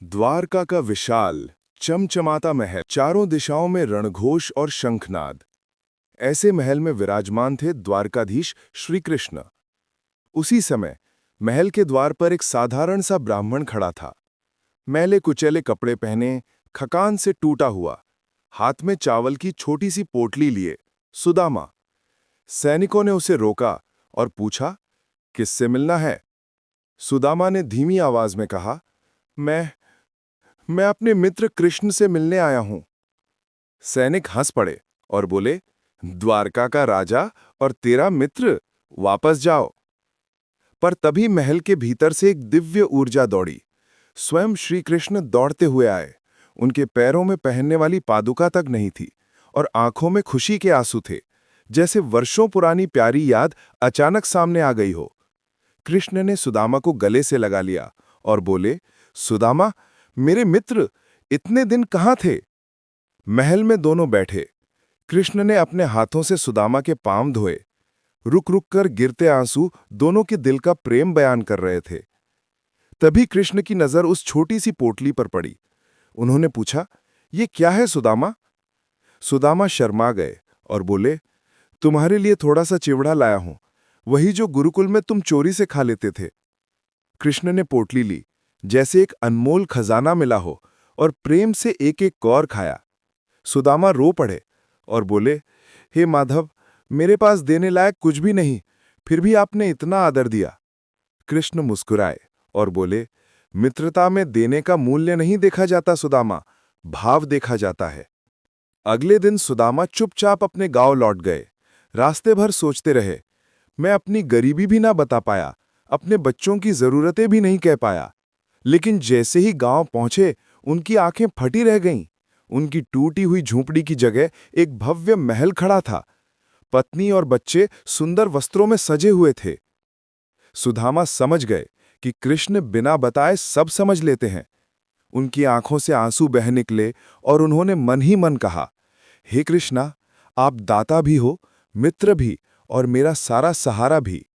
द्वारका का विशाल चमचमाता महल, चारों दिशाओं में रणघोष और शंखनाद। ऐसे महल में विराजमान थे द्वारकाधीश श्री कृष्ण। उसी समय महल के द्वार पर एक साधारण सा ब्राह्मण खड़ा था। मैले कुचैले कपड़े पहने, खकान से टूटा हुआ, हाथ में चावल की छोटी सी पोटली लिए सुदामा। सैनिकों ने उसे रोका और पूछा, किससे मिलना है? सुदामा ने धीमी आवाज में कहा, मैं अपने मित्र कृष्ण से मिलने आया हूं। सैनिक हंस पड़े और बोले, द्वारका का राजा और तेरा मित्र, वापस जाओ। पर तभी महल के भीतर से एक दिव्य ऊर्जा दौड़ी। स्वयं श्री कृष्ण दौड़ते हुए आए। उनके पैरों में पहनने वाली पादुका तक नहीं थी और आंखों में खुशी के आंसू थे, जैसे वर्षों पुरानी प्यारी याद अचानक सामने आ गई हो। कृष्ण ने सुदामा को गले से लगा लिया और बोले, सुदामा, मेरे मित्र, इतने दिन कहाँ थे? महल में दोनों बैठे। कृष्ण ने अपने हाथों से सुदामा के पांव धोए। रुक रुक कर गिरते आंसू दोनों के दिल का प्रेम बयान कर रहे थे। तभी कृष्ण की नजर उस छोटी सी पोटली पर पड़ी। उन्होंने पूछा, ये क्या है सुदामा? सुदामा शर्मा गए और बोले, तुम्हारे लिए थोड़ा सा चिवड़ा लाया हूं, वही जो गुरुकुल में तुम चोरी से खा लेते थे। कृष्ण ने पोटली ली, जैसे एक अनमोल खजाना मिला हो, और प्रेम से एक एक कौर खाया। सुदामा रो पड़े और बोले, हे माधव, मेरे पास देने लायक कुछ भी नहीं, फिर भी आपने इतना आदर दिया। कृष्ण मुस्कुराए और बोले, मित्रता में देने का मूल्य नहीं देखा जाता सुदामा, भाव देखा जाता है। अगले दिन सुदामा चुपचाप अपने गांव लौट गए। रास्ते भर सोचते रहे, मैं अपनी गरीबी भी ना बता पाया, अपने बच्चों की जरूरतें भी नहीं कह पाया। लेकिन जैसे ही गांव पहुंचे, उनकी आंखें फटी रह गईं। उनकी टूटी हुई झोंपड़ी की जगह एक भव्य महल खड़ा था। पत्नी और बच्चे सुंदर वस्त्रों में सजे हुए थे। सुदामा समझ गए कि कृष्ण बिना बताए सब समझ लेते हैं। उनकी आंखों से आंसू बह निकले और उन्होंने मन ही मन कहा, हे कृष्णा, आप दाता भी हो, मित्र भी और मेरा सारा सहारा भी।